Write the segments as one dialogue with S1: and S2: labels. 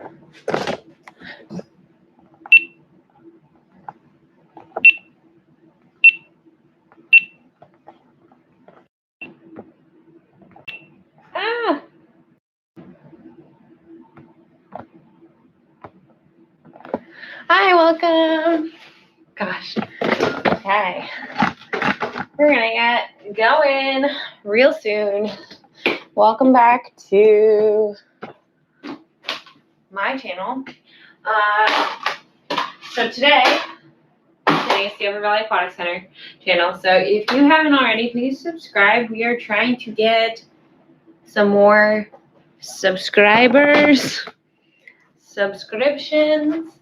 S1: Ah. Hi, welcome. Gosh. Okay. We're gonna get going real soon. Welcome back to my channel. So today is the Upper Valley Aquatic Center channel. So if you haven't already, please subscribe. We are trying to get some more subscribers, subscriptions.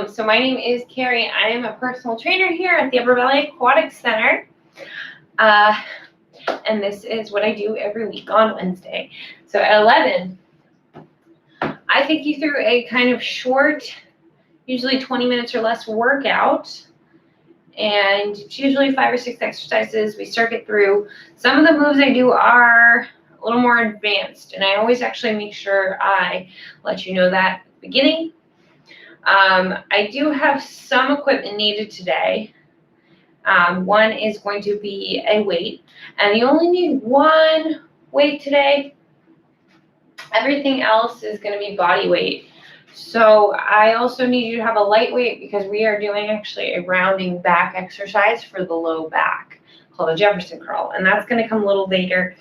S1: So my name is Carrie. I am a personal trainer here at the Upper Valley Aquatic Center. And this is what I do every week on Wednesday. So at 11, I take you through a kind of short, usually 20 minutes or less workout. And it's usually 5 or 6 exercises. We circuit through. Some of the moves I do are a little more advanced, and I always actually make sure I let you know that at the beginning. I do have some equipment needed today. One is going to be a weight, and you only need one weight today. Everything else is going to be body weight. So I also need you to have a lightweight because we are doing actually a rounding back exercise for the low back called a Jefferson curl, and that's going to come a little later.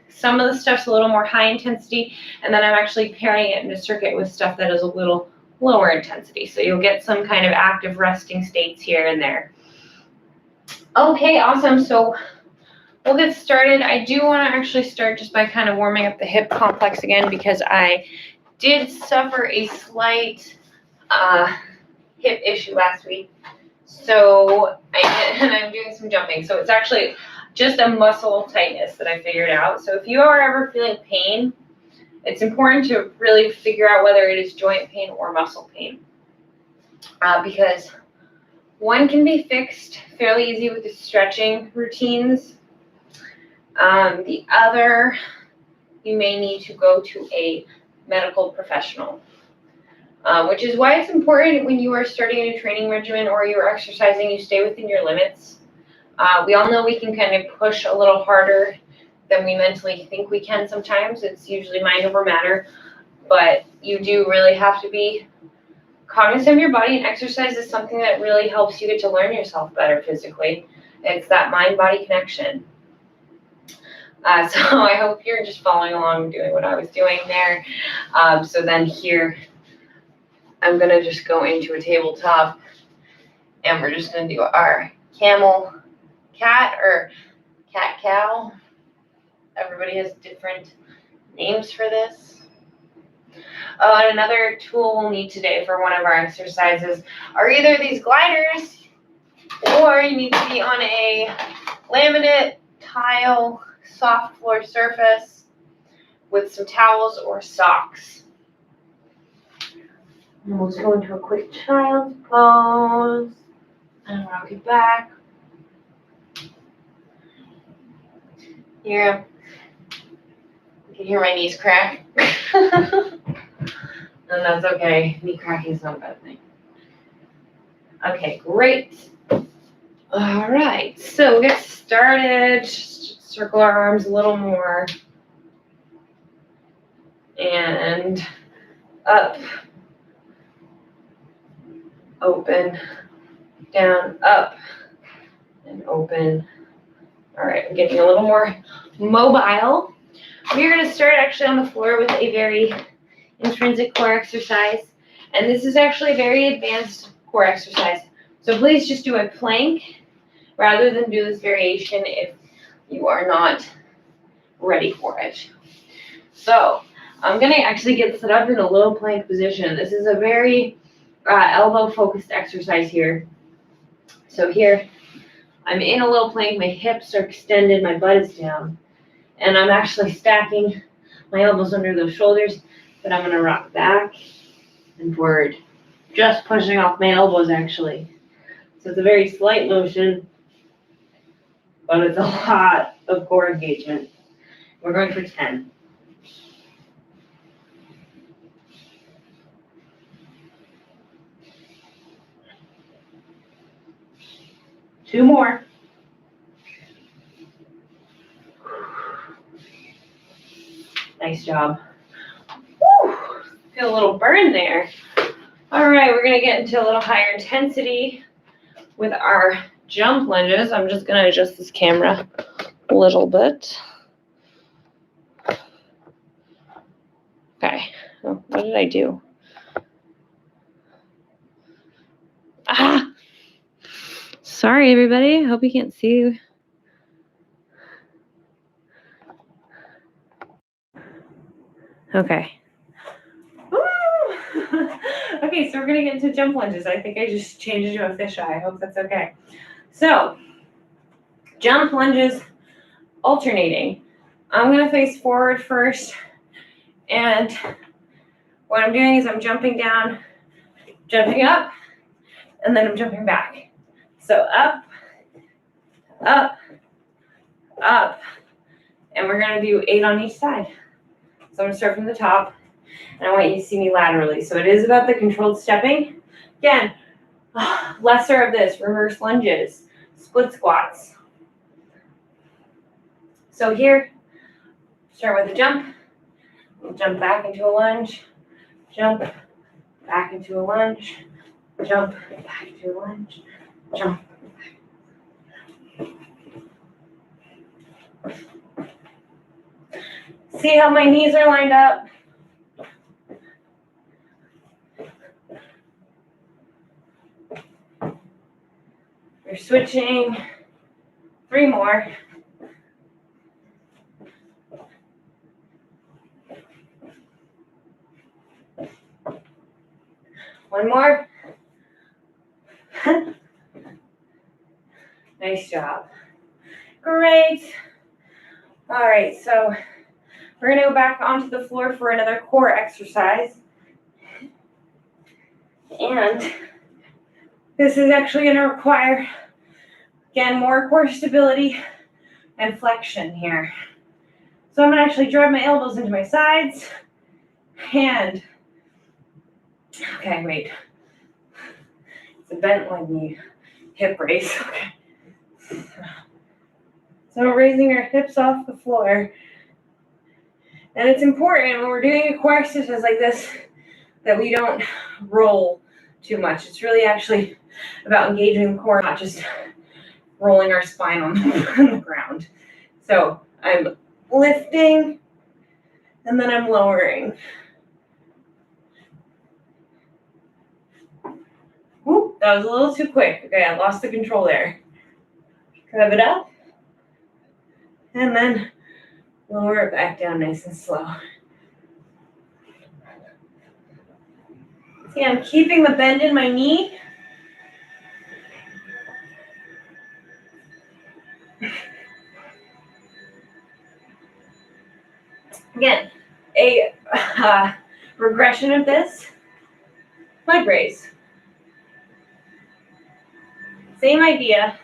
S1: Some of the stuff's a little more high intensity, and then I'm actually pairing it in a circuit with stuff that is a little lower intensity. So you'll get some kind of active resting states here and there. Okay, awesome. So we'll get started. I do want to actually start just by kind of warming up the hip complex again because I did suffer a slight hip issue last week. So I'm doing some jumping. So it's actually just a muscle tightness that I figured out. So if you are ever feeling pain, it's important to really figure out whether it is joint pain or muscle pain. Because one can be fixed fairly easy with the stretching routines. The other, you may need to go to a medical professional, which is why it's important when you are starting a new training regimen or you're exercising, you stay within your limits. We all know we can kind of push a little harder than we mentally think we can sometimes. It's usually mind over matter, but you do really have to be cognizant of your body, and exercise is something that really helps you get to learn yourself better physically. It's that mind-body connection. So I hope you're just following along doing what I was doing there. So then here, I'm going to just go into a tabletop, and we're just going to do our camel cat or cat cow. Everybody has different names for this. Oh, and another tool we'll need today for one of our exercises are either these gliders, or you need to be on a laminate tile soft floor surface with some towels or socks. And we'll just go into a quick child's pose and rock it back. Here, you can hear my knees crack. And that's okay. Knee cracking is not a bad thing. Okay, great. All right, so we'll get started. Just circle our arms a little more. And up, open, down, up, and open. All right, I'm getting a little more mobile. We're going to start actually on the floor with a very intrinsic core exercise. And this is actually a very advanced core exercise. So please just do a plank rather than do this variation if you are not ready for it. So I'm going to actually get set up in a low plank position. This is a very elbow-focused exercise here. So here, I'm in a low plank, my hips are extended, my butt is down, and I'm actually stacking my elbows under those shoulders, but I'm going to rock back and forward, just pushing off my elbows actually. So it's a very slight motion, but it's a lot of core engagement. We're going for 10. 2 more. Nice job. Woo! Feel a little burn there. All right, we're gonna get into a little higher intensity with our jump lunges. I'm just gonna adjust this camera a little bit. Okay, oh, what did I do? Ah! Sorry, everybody. Hope you can't see. Okay. Okay, so we're gonna get into jump lunges. I think I just changed it to a fisheye. I hope that's okay. So, jump lunges, alternating. I'm gonna face forward first, and what I'm doing is I'm jumping down, jumping up, and then I'm jumping back. So up, up, up, and we're gonna do 8 on each side. So I'm gonna start from the top, and I want you to see me laterally. So it is about the controlled stepping. Again, lesser of this, reverse lunges, split squats. So here, start with a jump, we'll jump back into a lunge, jump back into a lunge, jump back into a lunge, jump. See how my knees are lined up? You're switching. 3 more. One more. Nice job. Great. All right, so we're gonna go back onto the floor for another core exercise. And this is actually gonna require, again, more core stability and flexion here. So I'm gonna actually drive my elbows into my sides and, okay, wait. It's a bent leg knee hip raise, okay. So raising our hips off the floor. And it's important when we're doing a core exercise like this that we don't roll too much. It's really actually about engaging the core, not just rolling our spine on the ground. So I'm lifting and then I'm lowering. Whoop, that was a little too quick. Okay, I lost the control there. Grab it up and then lower it back down nice and slow. See, I'm keeping the bend in my knee. Again, a regression of this, leg raise. Same idea.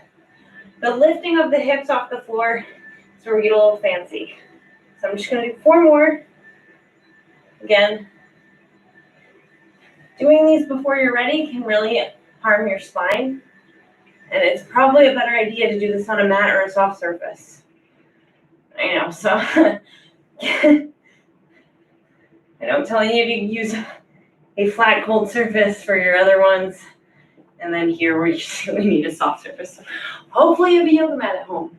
S1: The lifting of the hips off the floor is where we get a little fancy. So I'm just going to do 4 more. Again, doing these before you're ready can really harm your spine. And it's probably a better idea to do this on a mat or a soft surface. I know, so and I'm telling you to use a flat, cold surface for your other ones. And then here we need a soft surface. Hopefully you have a yoga mat at home.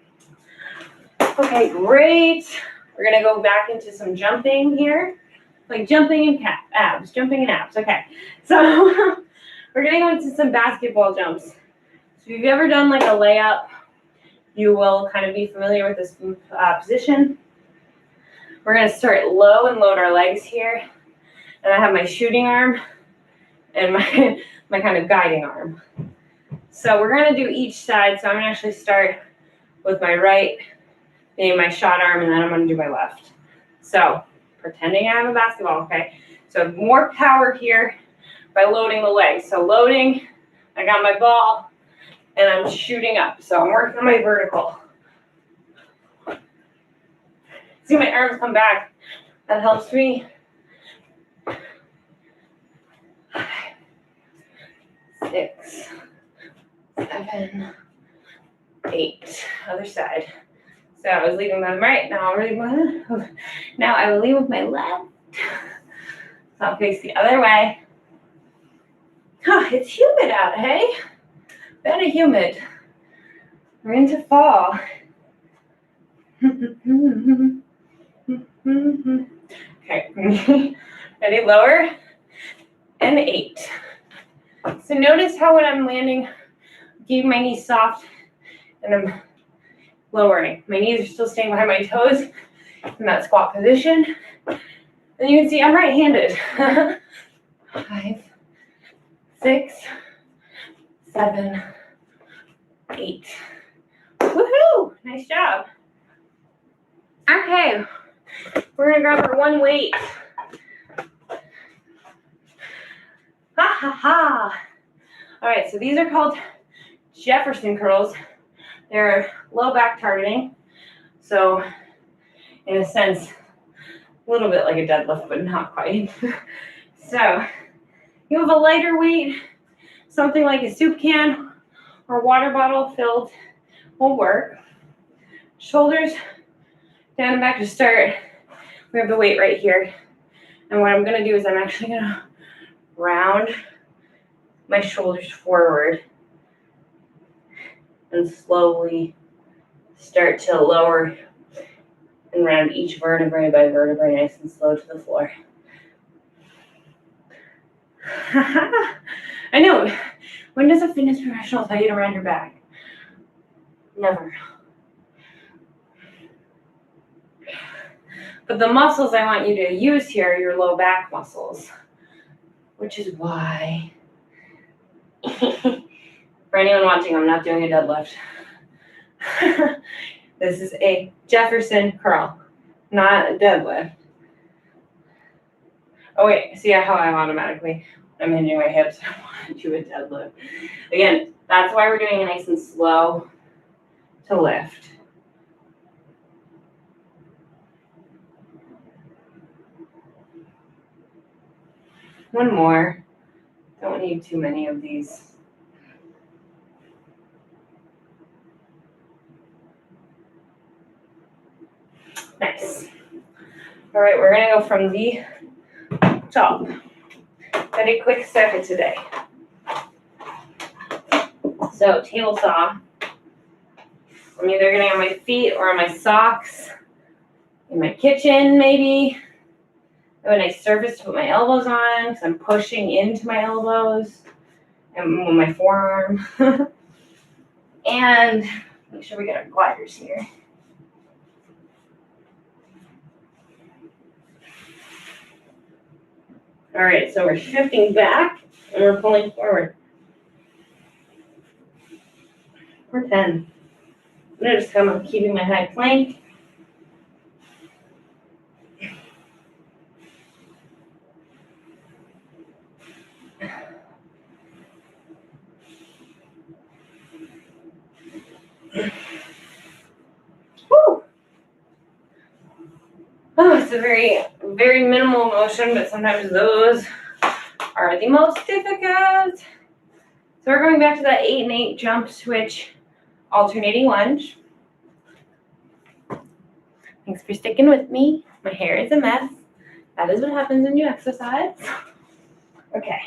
S1: Okay, great. We're gonna go back into some jumping here. Like jumping and abs, jumping and abs. Okay, so we're gonna go into some basketball jumps. So if you've ever done like a layup, you will kind of be familiar with this position. We're gonna start low and load our legs here. And I have my shooting arm and my kind of guiding arm. So we're gonna do each side. So I'm gonna actually start with my right being my shot arm, and then I'm gonna do my left. So pretending I have a basketball, okay? So more power here by loading the legs. So loading, I got my ball, and I'm shooting up. So I'm working on my vertical. See my arms come back. That helps me. 5, 6, 7, other side. So I was leading with my right, now I will lead with my left. So I'll face the other way. Oh, it's humid out, hey? Very humid. We're into fall. Okay, ready, lower, and 8. So notice how when I'm landing, keeping my knees soft, and I'm lowering. My knees are still staying behind my toes in that squat position. And you can see I'm right-handed. 5, 6, 7, 8. Woohoo! Nice job. Okay, we're gonna grab our one weight. Ha ha ha. All right, so these are called Jefferson curls. They're low back targeting. So in a sense, a little bit like a deadlift, but not quite. So you have a lighter weight, something like a soup can or water bottle filled will work. Shoulders down and back to start. We have the weight right here. And what I'm gonna do is I'm actually gonna round my shoulders forward and slowly start to lower and round each vertebrae by vertebrae, nice and slow to the floor. I know. When does a fitness professional tell you to round your back? Never. But the muscles I want you to use here are your low back muscles, which is why, for anyone watching, I'm not doing a deadlift. This is a Jefferson curl, not a deadlift. Oh wait, see how I'm automatically, I'm hinging my hips, I want to do a deadlift. Again, that's why we're doing it nice and slow to lift. One more. Don't need too many of these. Nice. All right, we're gonna go from the top. Very quick circuit today. So table saw. I'm either gonna have my feet or on my socks. In my kitchen, maybe. I have a nice surface to put my elbows on because I'm pushing into my elbows and my forearm. And make sure we get our gliders here. All right, so we're shifting back and we're pulling forward. We're 10. I'm gonna just come up keeping my high plank. Woo! Oh, it's a very, very minimal motion, but sometimes those are the most difficult. So we're going back to that 8 and 8 jump switch alternating lunge. Thanks for sticking with me. My hair is a mess. That is what happens when you exercise. Okay.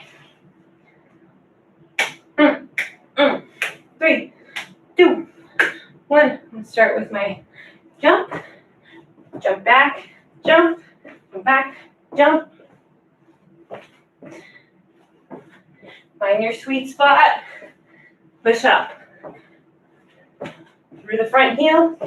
S1: 3, 2, 1. I'm gonna start with my jump, jump back, jump, jump back, jump. Find your sweet spot. Push up. Through the front heel.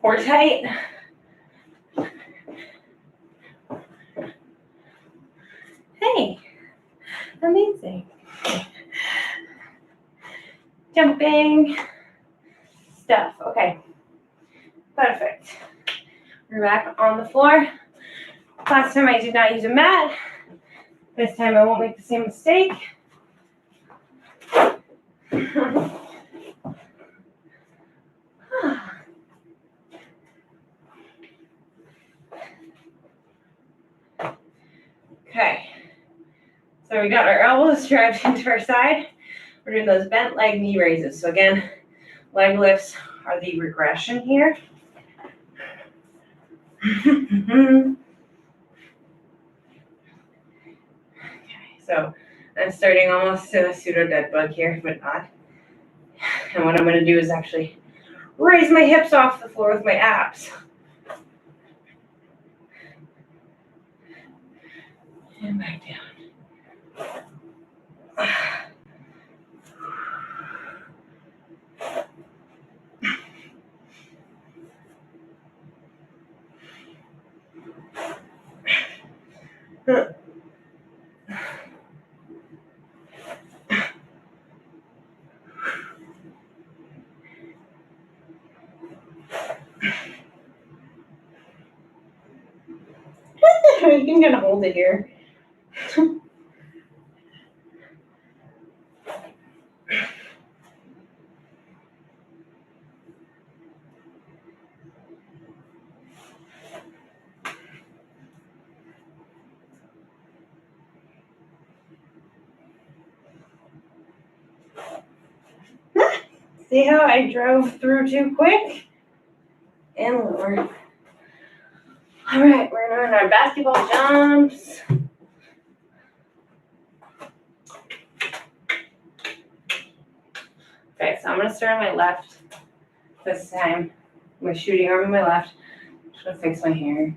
S1: Core tight. Hey, amazing. Jumping stuff. Okay, perfect. We're back on the floor. Last time I did not use a mat. This time I won't make the same mistake. Okay. So we got our elbows draped into our side. We're doing those bent leg knee raises. So again, leg lifts are the regression here. Okay, so I'm starting almost to a pseudo dead bug here, but not. And what I'm going to do is actually raise my hips off the floor with my abs. And back down. You can kind of hold it here. See how I drove through too quick? And lower. All right, we're doing our basketball jumps. Okay, so I'm going to start on my left this time. My shooting arm on my left. I'm just going to fix my hair.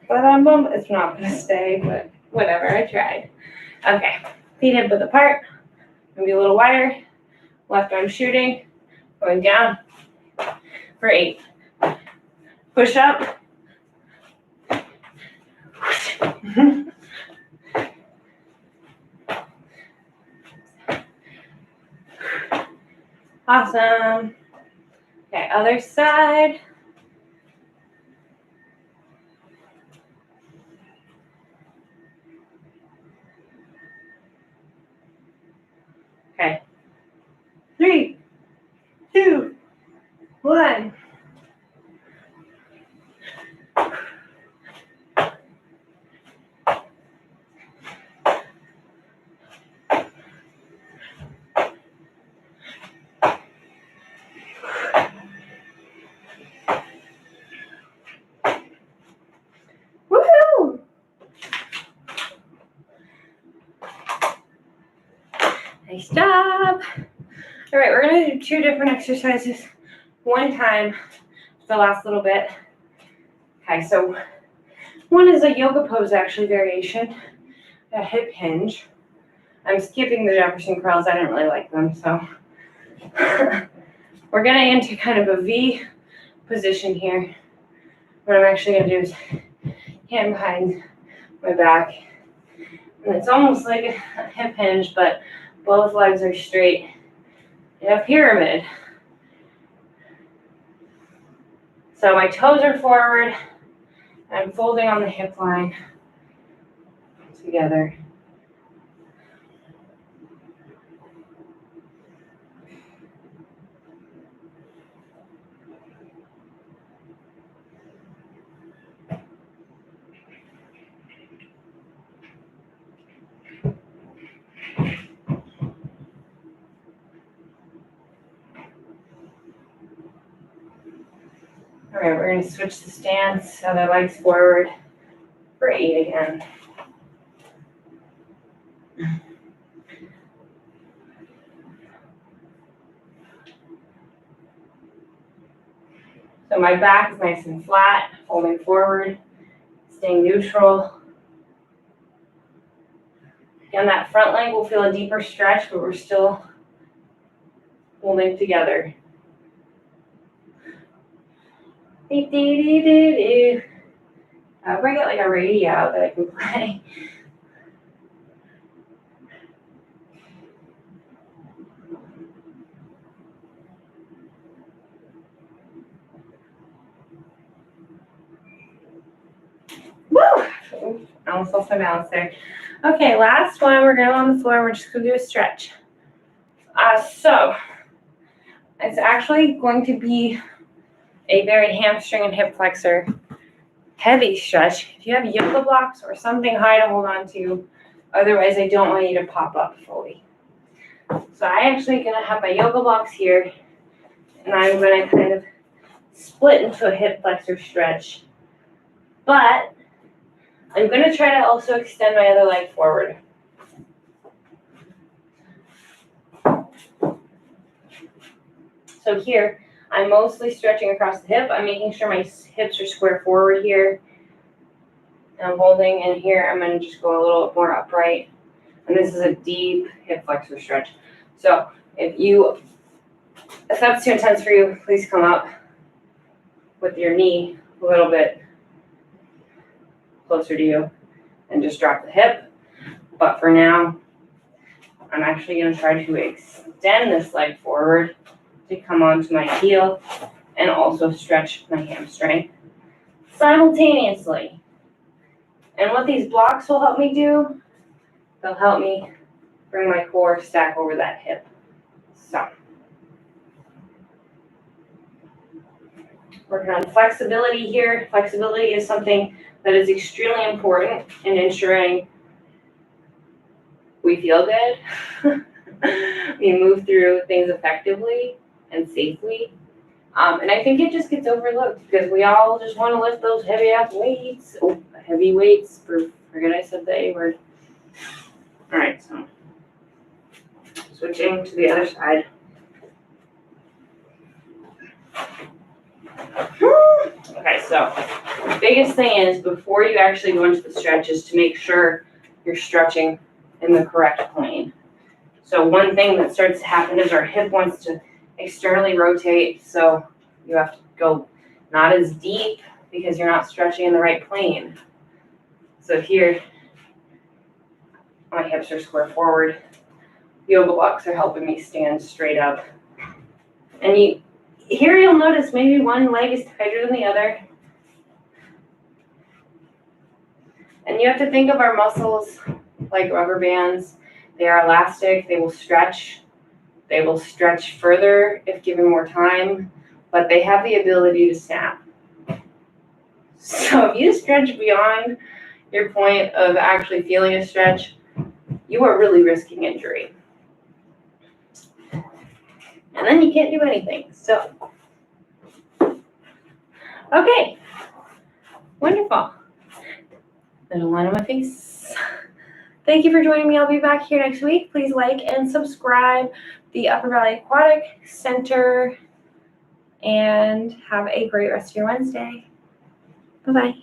S1: But it's not going to stay, but whatever, I tried. Okay, feet hip width apart. Maybe a little wider. Left arm shooting. Going down for 8. Push up. Awesome. Okay, other side. Okay. 3, 2, 1. Woohoo! Nice job. All right, we're going to do 2 different exercises one time for the last little bit. Okay, so one is a yoga pose actually variation, a hip hinge. I'm skipping the Jefferson curls. I didn't really like them, so we're getting into kind of a V position here. What I'm actually going to do is hand behind my back, and it's almost like a hip hinge, but both legs are straight in a pyramid. So my toes are forward. I'm folding on the hip line together. All right, we're going to switch the stance, other legs forward for 8 again. So my back is nice and flat, folding forward, staying neutral. Again, that front leg will feel a deeper stretch, but we're still holding together. I hope I get like a radio that I can play. Woo! I almost lost my balance there. Okay, last one. We're going to go on the floor. We're just going to do a stretch. So It's actually going to be a very hamstring and hip flexor heavy stretch. If you have yoga blocks or something high to hold on to, otherwise I don't want you to pop up fully. So I'm actually gonna have my yoga blocks here, and I'm gonna kind of split into a hip flexor stretch. But I'm gonna try to also extend my other leg forward. So here, I'm mostly stretching across the hip. I'm making sure my hips are square forward here. And I'm holding, and here I'm gonna just go a little more upright. And this is a deep hip flexor stretch. So if that's too intense for you, please come up with your knee a little bit closer to you and just drop the hip. But for now, I'm actually gonna try to extend this leg forward to come onto my heel and also stretch my hamstring simultaneously. And what these blocks will help me do, they'll help me bring my core stack over that hip. So, working on flexibility here. Flexibility is something that is extremely important in ensuring we feel good, we move through things effectively and safely. And I think it just gets overlooked because we all just want to lift those heavy ass weights. Oh, heavy weights. Forget I said the A word. All right, so switching to the other side. Okay, so the biggest thing is before you actually go into the stretch is to make sure you're stretching in the correct plane. So one thing that starts to happen is our hip wants to externally rotate, so you have to go not as deep because you're not stretching in the right plane. So here, my hips are square forward. Yoga blocks are helping me stand straight up. And here you'll notice maybe one leg is tighter than the other. And you have to think of our muscles like rubber bands. They are elastic, they will stretch. They will stretch further if given more time, but they have the ability to snap. So if you stretch beyond your point of actually feeling a stretch, you are really risking injury. And then you can't do anything. So, okay, wonderful. Little line on my face. Thank you for joining me. I'll be back here next week. Please like and subscribe the Upper Valley Aquatic Center, and have a great rest of your Wednesday. Bye-bye.